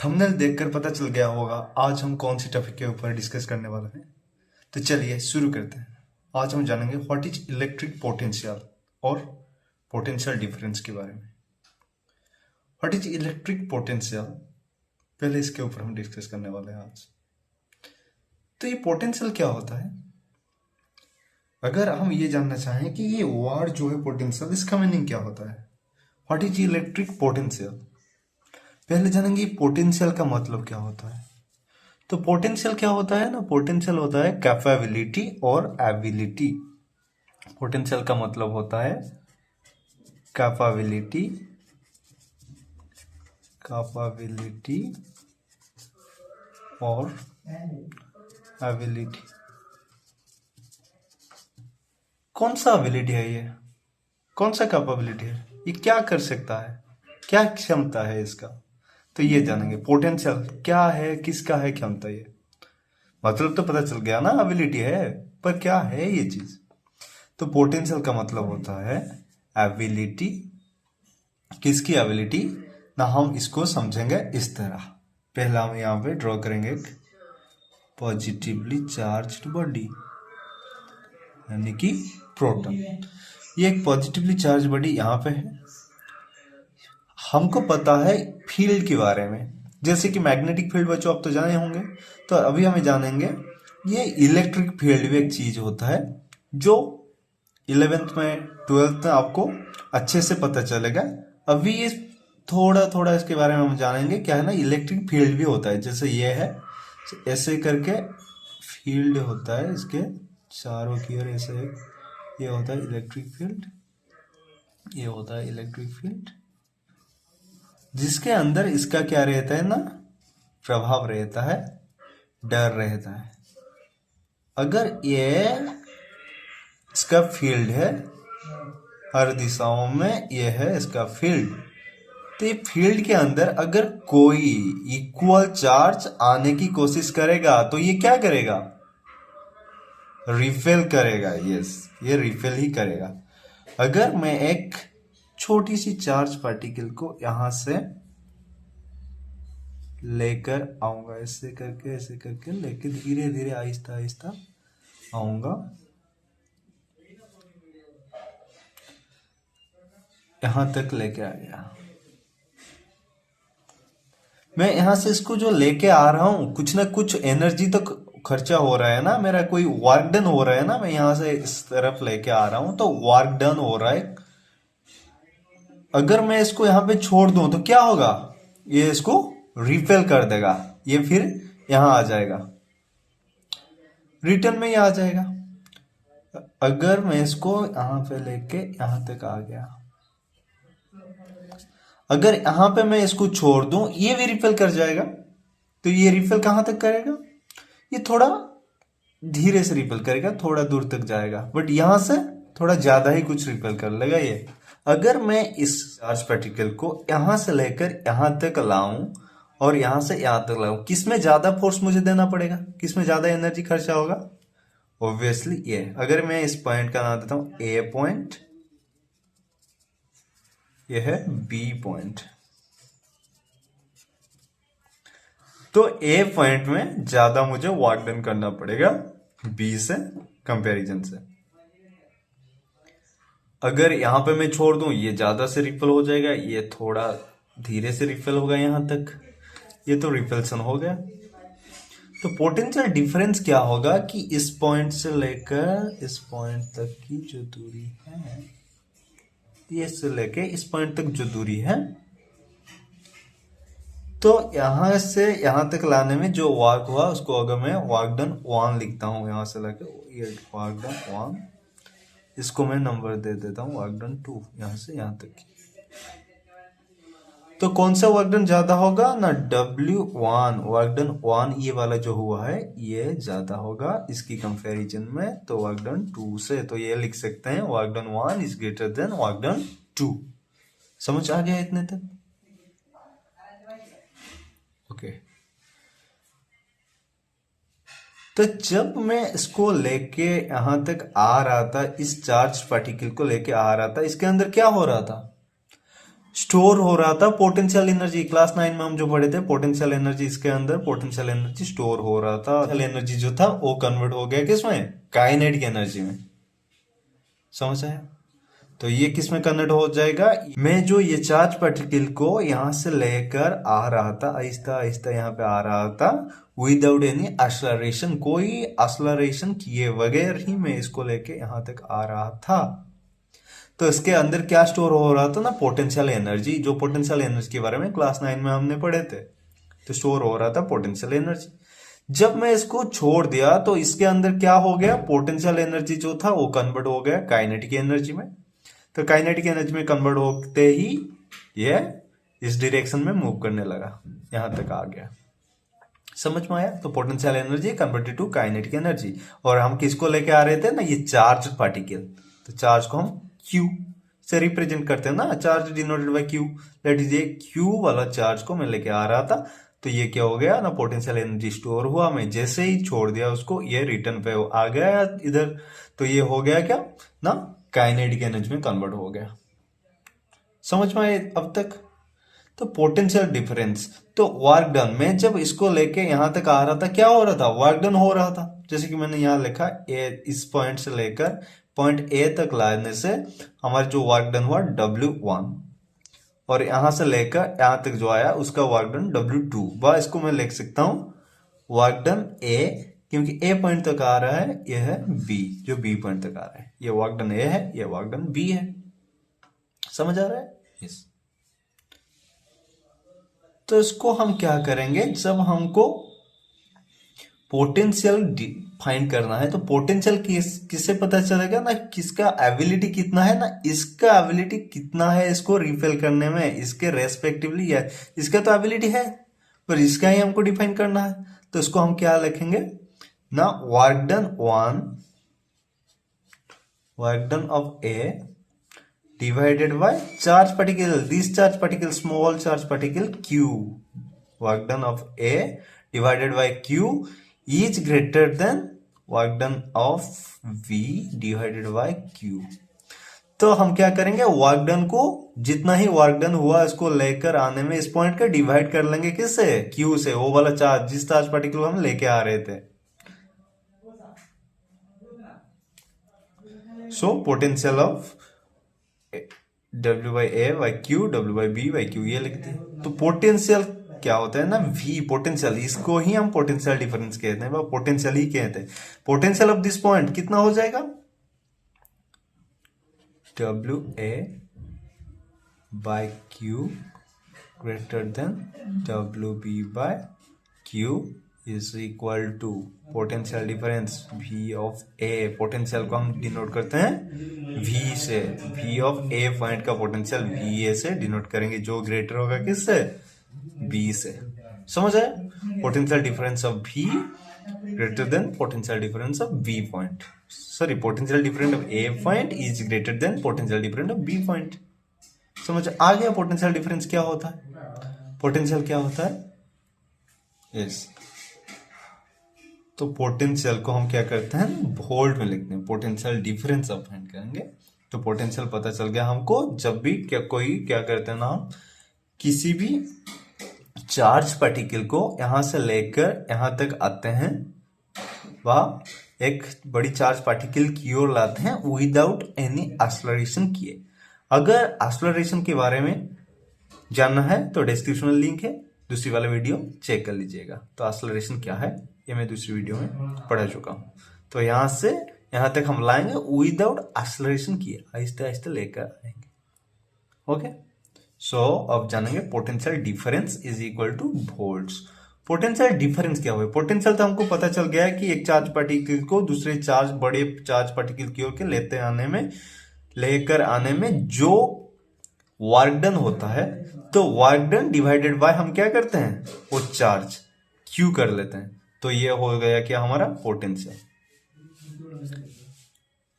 Thumbnail देखकर पता चल गया होगा आज हम कौन सी टॉपिक के ऊपर डिस्कस करने वाले हैं। तो चलिए शुरू करते हैं। आज हम जानेंगे व्हाट इज इलेक्ट्रिक पोटेंशियल और पोटेंशियल डिफरेंस के बारे में। व्हाट इज इलेक्ट्रिक पोटेंशियल, पहले इसके ऊपर हम डिस्कस करने वाले हैं आज। तो ये पोटेंशियल क्या होता है? अगर हम ये जानना चाहें कि ये वर्ड जो है पोटेंशियल, इसका मीनिंग क्या होता है, व्हाट इज इलेक्ट्रिक पोटेंशियल, पहले जानेंगे पोटेंशियल का मतलब क्या होता है। तो पोटेंशियल क्या होता है ना, पोटेंशियल होता है कैपेबिलिटी और एबिलिटी। पोटेंशियल का मतलब होता है कैपेबिलिटी और एबिलिटी। कौन सा एबिलिटी है ये, कौन सा कैपेबिलिटी है, ये क्या कर सकता है, क्या क्षमता है इसका, तो ये जानेंगे। पोटेंशियल क्या है, किसका है क्षमता, ये मतलब तो पता चल गया ना, एबिलिटी है, पर क्या है ये चीज। तो पोटेंशियल का मतलब होता है एबिलिटी। किसकी एबिलिटी ना, हम इसको समझेंगे इस तरह। पहला हम यहाँ पे ड्रॉ करेंगे एक पॉजिटिवली चार्ज्ड बॉडी, यानी कि प्रोटॉन। ये एक पॉजिटिवली चार्ज बॉडी यहाँ पे है। हमको पता है फील्ड के बारे में, जैसे कि मैग्नेटिक फील्ड बच्चों आप तो जाने होंगे, तो अभी हमें जानेंगे ये इलेक्ट्रिक फील्ड भी एक चीज होता है जो 11th में 12th में आपको अच्छे से पता चलेगा। अभी ये थोड़ा थोड़ा इसके बारे में हम जानेंगे। क्या है ना, इलेक्ट्रिक फील्ड भी होता है, जैसे ये है, ऐसे करके फील्ड होता है इसके चारों की ओर, ऐसे ये होता है इलेक्ट्रिक फील्ड, ये होता है इलेक्ट्रिक फील्ड, जिसके अंदर इसका क्या रहता है ना, प्रभाव रहता है, डर रहता है। अगर ये इसका फील्ड है, हर दिशाओं में ये है इसका फील्ड, तो ये फील्ड के अंदर अगर कोई इक्वल चार्ज आने की कोशिश करेगा तो ये क्या करेगा, रिपेल करेगा। यस, ये रिपेल ही करेगा। अगर मैं एक छोटी सी चार्ज पार्टिकल को यहां से लेकर आऊंगा, ऐसे करके लेके धीरे धीरे आहिस्ता आहिस्ता आऊंगा, यहां तक लेके आ गया। मैं यहां से इसको जो लेके आ रहा हूं, कुछ ना कुछ एनर्जी तो खर्चा हो रहा है ना, मेरा कोई वर्क डन हो रहा है ना। मैं यहां से इस तरफ लेके आ रहा हूं तो वर्क डन हो रहा है। अगर मैं इसको यहां पे छोड़ दूं तो क्या होगा, ये इसको रिपेल कर देगा, ये फिर यहां आ जाएगा, रिटर्न में ये आ जाएगा। अगर मैं इसको यहां पे लेके यहां तक आ गया, अगर यहां पे मैं इसको छोड़ दूं, ये भी रिपेल कर जाएगा। तो ये रिपेल कहां तक करेगा, ये थोड़ा धीरे से रिपेल करेगा, थोड़ा दूर तक जाएगा, बट यहां से थोड़ा ज्यादा ही कुछ रिपेल कर लेगा ये। अगर मैं इस चार्ज पार्टिकल को यहां से लेकर यहां तक लाऊं और यहां से यहां तक लाऊं, किसमें ज्यादा फोर्स मुझे देना पड़ेगा, किसमें ज्यादा एनर्जी खर्चा होगा, ऑब्वियसली ये। अगर मैं इस पॉइंट का नाम देता हूं ए पॉइंट, ये है बी पॉइंट, तो ए पॉइंट में ज्यादा मुझे वर्क डन करना पड़ेगा बी से कंपैरिजन से। अगर यहां पे मैं छोड़ दूं, ये ज्यादा से रिपेल हो जाएगा, ये थोड़ा धीरे से रिपेल होगा यहां तक, ये तो रिपेल्सन हो गया। तो पोटेंशियल डिफरेंस क्या होगा कि इस पॉइंट से लेकर इस पॉइंट तक की जो दूरी है, ये से लेके इस पॉइंट तक जो दूरी है, तो यहां से यहां तक लाने में जो वर्क हुआ उसको अगर मैं वर्क डन 1 लिखता हूं, यहां से लेके ये वर्क डन 1, इसको मैं नंबर दे देता हूं वर्क डन 2, यहां से यहां तक की। तो कौन सा वर्क डन ज्यादा होगा ना, W1 वर्क डन 1, ये वाला जो हुआ है ये ज्यादा होगा इसकी कंपैरिजन में, तो वर्क डन 2 से। तो ये लिख सकते हैं work done 1 is greater than work done 2। समझ आ गया इतने तक? ओके। तो जब मैं इसको लेके यहां तक आ रहा था, इस चार्ज पार्टिकल को लेके आ रहा था, इसके अंदर क्या हो रहा था, स्टोर हो रहा था पोटेंशियल एनर्जी। क्लास 9 में हम जो पढ़े थे पोटेंशियल एनर्जी, इसके अंदर पोटेंशियल एनर्जी स्टोर हो रहा था। एनर्जी जो था वो कन्वर्ट हो गया किसमें? काइनेटिक एनर्जी में। समझ आया? तो ये किस में कन्वर्ट हो जाएगा? मैं जो ये चार्ज पार्टिकल को यहां से लेकर आ रहा था, आहिस्ता आहिस्ता यहाँ पे आ रहा था विदाउट एनी एक्सलरेशन, कोई एक्सलरेशन किए बगैर ही मैं इसको लेके यहां तक आ रहा था। तो इसके अंदर क्या स्टोर हो रहा था ना? Potential energy. जो पोटेंशियल एनर्जी के बारे में क्लास 9 में हमने पढ़े थे। तो स्टोर हो रहा था पोटेंशियल एनर्जी। जब मैं इसको छोड़ दिया तो इसके अंदर क्या हो गया? पोटेंशियल एनर्जी जो था वो कन्वर्ट हो गया काइनेटिक एनर्जी में। तो काइनेटिक एनर्जी में कन्वर्ट होते ही ये इस डायरेक्शन में मूव करने लगा, यहां तक आ गया। समझ में आया? तो potential energy converted to kinetic energy. और हम किसको लेके आ रहे थे ना? ये चार्ज पार्टिकल। तो चार्ज को हम Q से रिप्रेजेंट करते हैं ना, charge denoted by Q। That is ये Q वाला चार्ज को मैं लेके आ रहा था। तो ये क्या हो गया ना? पोटेंशियल एनर्जी स्टोर हुआ। मैं जैसे ही छोड़ दिया उसको, ये रिटर्न पे आ गया इधर। तो ये हो गया क्या ना? काइनेटिक एनर्जी में कन्वर्ट हो गया। समझ में आए अब तक? तो पोटेंशियल डिफरेंस, तो वर्क डन, मैं जब इसको लेके यहां तक आ रहा था क्या हो रहा था? वर्क डन हो रहा था। जैसे कि मैंने यहां लिखा इस पॉइंट से लेकर पॉइंट ए तक लाने से हमारा जो वर्क डन हुआ W1, और यहां से लेकर यहां तक जो आया उसका वर्क डन W2। वह इसको मैं लिख सकता हूं वर्क डन ए, क्योंकि ए पॉइंट तक आ रहा है, यह है बी, जो बी पॉइंट तक आ रहा है। ये वर्क डन ए है, ये वर्क डन बी है। समझ आ रहा है? यस। तो इसको हम क्या करेंगे? जब हमको पोटेंशियल फाइंड करना है तो पोटेंशियल किससे पता चलेगा ना? किसका एबिलिटी कितना है ना, इसका एबिलिटी कितना है इसको रिफिल करने में, इसके रेस्पेक्टिवली। या इसका तो एबिलिटी है पर इसका ही हमको डिफाइन करना है। तो इसको हम क्या लिखेंगे ना? Work done 1, work done of A divided by charge particle, this charge particle, small charge particle Q। Work done of A divided by Q is greater than work done of V divided by Q। तो हम क्या करेंगे? Work done को, जितना ही work done हुआ इसको लेकर आने में इस पॉइंट का डिवाइड कर लेंगे किससे? Q से, वो वाला चार्ज, जिस चार्ज पार्टिकल को हम लेके आ रहे थे। So potential of W by A by Q, W by B by Q, ये लिखते हैं। तो पोटेंशियल क्या होता है ना? V पोटेंशियल, इसको ही हम पोटेंशियल डिफरेंस कहते हैं, पोटेंशियल ही कहते हैं। पोटेंशियल ऑफ दिस पॉइंट कितना हो जाएगा? WA by Q greater than WB by Q is equal to potential difference V of A। Potential को हम डिनोट करते हैं V से। V of A पॉइंट का पोटेंशियल VA से डिनोट करेंगे, जो ग्रेटर होगा किससे? B से। समझ आया? Potential difference of V greater than potential difference of B point. Sorry, potential difference of A point is greater than potential difference of B point. समझ आ गया पोटेंशियल डिफरेंस क्या होता है? पोटेंशियल क्या होता है? यस। तो पोटेंशियल को हम क्या करते हैं? वोल्ट में लिखते हैं। पोटेंशियल डिफरेंस अब फाइंड करेंगे तो पोटेंशियल पता चल गया हमको। जब भी कोई क्या करते हैं ना, हम किसी भी चार्ज पार्टिकल को यहां से लेकर यहां तक आते हैं, वह एक बड़ी चार्ज पार्टिकल की ओर लाते हैं विदाउट एनी एक्सलरेशन किए। अगर एक्सलरेशन के बारे में जानना है तो डिस्क्रिप्शन में लिंक है, दूसरी वाला वीडियो चेक कर लीजिएगा। तो एक्सलरेशन क्या है ये मैं दूसरी वीडियो में पढ़ा चुका हूं। तो यहां से यहां तक हम लाएंगे विदाउट एक्सलरेशन किए, आहिस्ते आहिस्ते लेकर आएंगे। ओके, सो अब जानेंगे potential difference is equal two volts. Potential difference क्या हुआ? पोटेंशियल तो हमको पता चल गया है कि एक चार्ज पार्टिकल को दूसरे चार्ज, बड़े चार्ज पार्टिकल की ओर के लेकर आने में जो वर्क डन होता है, तो वर्क डन डिवाइडेड बाय हम क्या करते हैं? वो चार्ज Q कर लेते हैं। तो ये हो गया क्या हमारा? पोटेंशियल।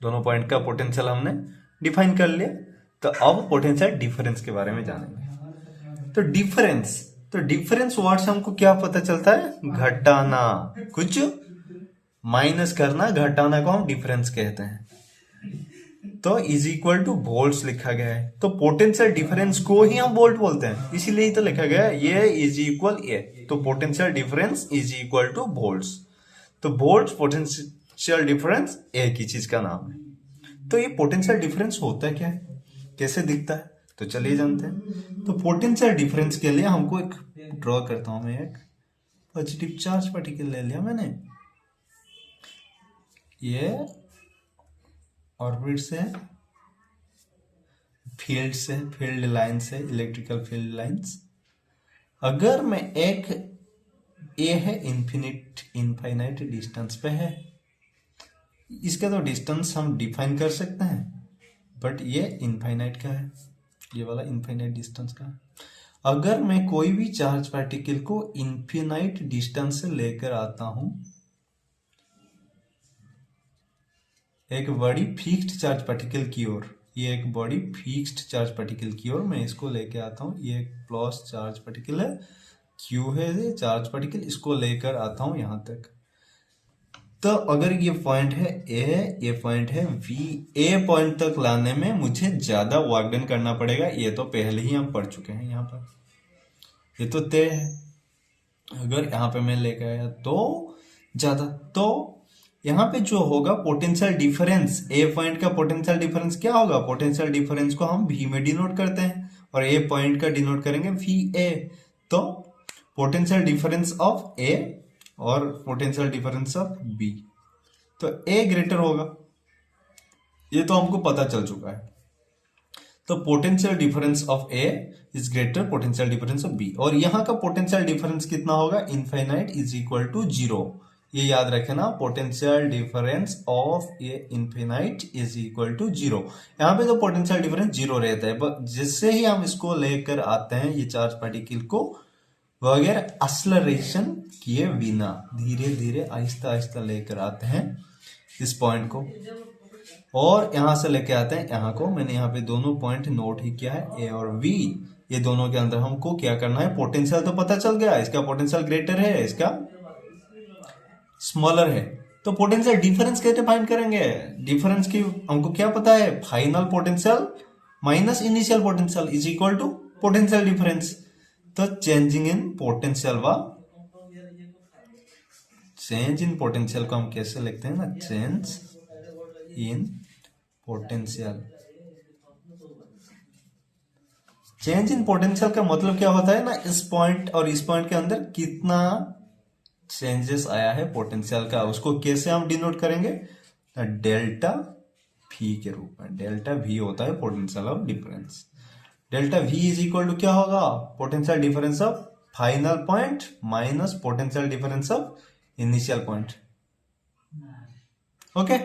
दोनों पॉइंट का पोटेंशियल हमने डिफाइन कर लिया। तो अब पोटेंशियल डिफरेंस के बारे में जानेंगे। तो डिफरेंस वर्ड से हमको क्या पता चलता है? घटाना, कुछ माइनस करना, घटाना को हम डिफरेंस कहते हैं। तो इज इक्वल टू वोल्ट्स लिखा गया है, तो पोटेंशियल डिफरेंस को ही हम वोल्ट बोलते हैं, इसीलिए तो लिखा गया है ये इज इक्वल ए, तो potential difference is equal two volts. तो वोल्ट्स पोटेंशियल डिफरेंस एक ही चीज का नाम है। तो ये पोटेंशियल डिफरेंस होता है क्या है, कैसे दिखता है, तो चलिए जानते हैं। तो पोटेंशियल डिफरेंस के लिए हमको एक ड्रॉ करता हूं मैं, एक पॉजिटिव चार्ज पार्टिकल ले लिया मैंने, ये ऑर्बिट से, फील्ड लाइन से, इलेक्ट्रिकल फील्ड लाइंस। अगर मैं एक ए है इनफाइनाइट डिस्टेंस पे है, इसका तो डिस्टेंस हम डिफाइन कर सकते हैं, बट ये इनफाइनाइट का है, ये वाला इनफाइनाइट डिस्टेंस का है। अगर मैं कोई भी चार्ज पार्टिकल को इनफिनाइट डिस्टेंस से लेकर आता हूं, एक बड़ी फिक्स्ड चार्ज पार्टिकल की ओर, ये एक बड़ी फिक्स्ड चार्ज पार्टिकल की ओर मैं इसको लेके आता हूं, ये एक प्लस चार्ज पार्टिकल है, क्यू है ये चार्ज पार्टिकल, इसको लेकर आता हूं यहां तक। तो अगर ये पॉइंट है ए, ये पॉइंट है वी, ए पॉइंट तक लाने में मुझे ज्यादा वर्क डन करना पड़ेगा, ये तो पहले ही हम पढ़ चुके हैं। यहाँ पर ये तो तय है, अगर यहाँ पे मैं लेकर आया तो ज्यादा, तो यहाँ पे जो होगा पोटेंशियल डिफरेंस, ए पॉइंट का पोटेंशियल डिफरेंस क्या होगा, पोटेंशियल डिफरेंस को हम वी में डिनोट करते हैं और ए पॉइंट का डिनोट करेंगे वी ए। तो पोटेंशियल डिफरेंस ऑफ ए और पोटेंशियल डिफरेंस ऑफ बी, तो ए ग्रेटर होगा, ये तो हमको पता चल चुका है। तो potential difference of A is greater potential difference of B, और यहां का पोटेंशियल डिफरेंस कितना होगा, इनफाइनाइट इज इक्वल टू 0, ये याद रखना, potential difference of a infinite is equal to 0। यहाँ पे तो पोटेंशियल डिफरेंस 0 रहता है, जिससे ही हम इसको लेकर आते हैं ये चार्ज पार्टिकल को वगैरह एक्सेलरेशन किए बिना धीरे धीरे आहिस्ता आहिस्ता लेकर आते हैं इस पॉइंट को, और यहां से लेके आते हैं यहाँ को। मैंने यहाँ पे दोनों पॉइंट नोट ही किया है, ए और वी, ये दोनों के अंदर हमको क्या करना है, पोटेंशियल तो पता चल गया, इसका पोटेंशियल ग्रेटर है, इसका स्मॉलर है, तो पोटेंशियल डिफरेंस कैसे फाइंड करेंगे, डिफरेंस की हमको क्या पता है, final potential minus initial potential is equal to potential difference. तो changing in potential change in potential को हम कैसे लिखते हैं ना, change in potential. Change in potential का मतलब क्या होता है ना, इस पॉइंट और इस पॉइंट के अंदर कितना चेंजेस आया है पोटेंशियल का, उसको कैसे हम डिनोट करेंगे, डेल्टा वी के रूप में। डेल्टा वी होता है potential of difference. Delta V is equal to क्या होगा, potential difference of final point minus potential difference of initial point. Okay,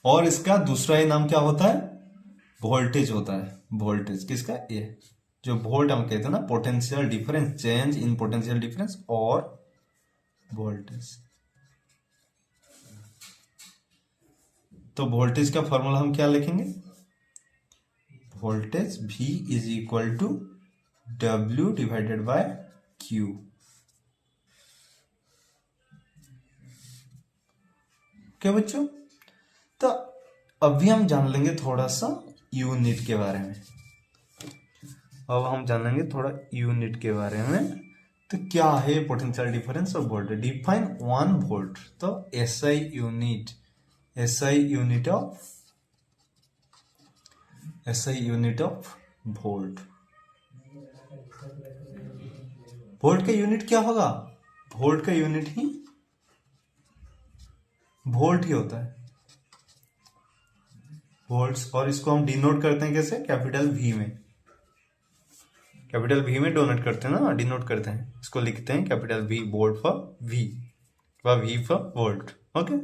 और इसका दूसरा ही नाम क्या होता है, वोल्टेज होता है। वोल्टेज किसका, ये जो वोल्ट हम कहते हैं ना, potential difference, change in potential difference और वोल्टेज। तो वोल्टेज का फॉर्मूला हम क्या लिखेंगे, voltage V is equal to W divided by Q। क्या बच्चों, तो अभी हम जान लेंगे थोड़ा सा यूनिट के बारे में। अब हम जानेंगे थोड़ा यूनिट के बारे में, तो क्या है पोटेंशियल डिफरेंस और वोल्टेज। डिफाइन 1 वोल्ट, तो SI unit, SI unit of volt. Volt का यूनिट क्या होगा, वोल्ट का यूनिट ही वोल्ट ही होता है, वोल्ट्स। और इसको हम डिनोट करते हैं कैसे, कैपिटल V में, कैपिटल V में डोनेट करते हैं ना, डिनोट करते हैं, इसको लिखते हैं capital V, volt for V, V for volt. Okay,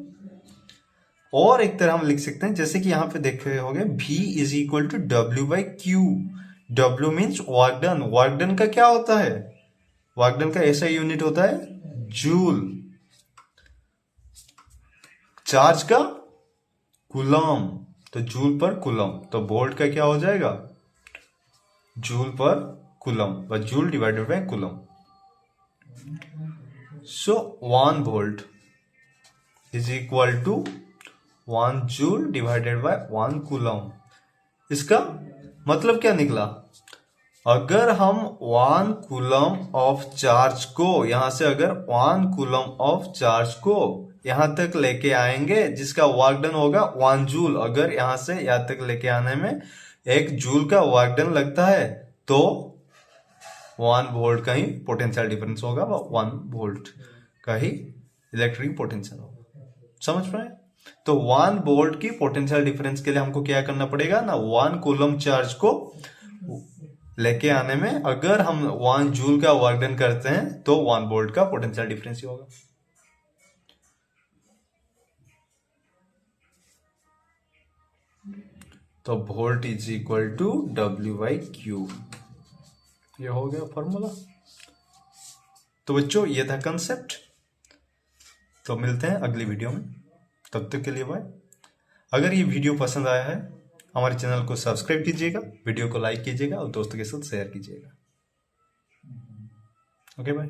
और एक तरह हम लिख सकते हैं, जैसे कि यहां पे देखे होंगे V is equal to W by Q। W means work done. Work done का क्या होता है, वर्क डन का ऐसा यूनिट होता है जूल। चार्ज का कूलम, तो जूल पर कूलम, तो वोल्ट का क्या हो जाएगा, जूल पर coulomb, joule divided by coulomb. So 1 volt is equal to 1 joule divided by 1 coulomb. इसका मतलब क्या निकला? अगर हम 1 कूलम ऑफ चार्ज को यहां से अगर 1 कूलम ऑफ चार्ज को यहां तक लेके आएंगे जिसका वर्क डन होगा 1 जूल, अगर यहां से यहां तक लेके आने में 1 जूल का वर्क डन लगता है तो 1 वोल्ट का ही पोटेंशियल डिफरेंस होगा, 1 वोल्ट का ही इलेक्ट्रिक पोटेंशियल होगा। समझ पाए? तो 1 वोल्ट की पोटेंशियल डिफरेंस के लिए हमको क्या करना पड़ेगा ना, 1 कूलम चार्ज को लेके आने में अगर हम 1 जूल का वर्क डन करते हैं तो 1 वोल्ट का पोटेंशियल डिफरेंस ही होगा। तो volt is equal to W/Q, ये हो गया फॉर्मूला। तो बच्चों ये था कंसेप्ट। तो मिलते हैं अगली वीडियो में, तब तक के लिए बाय। अगर ये वीडियो पसंद आया है हमारे चैनल को सब्सक्राइब कीजिएगा, वीडियो को लाइक कीजिएगा और दोस्तों के साथ शेयर कीजिएगा। Okay bye.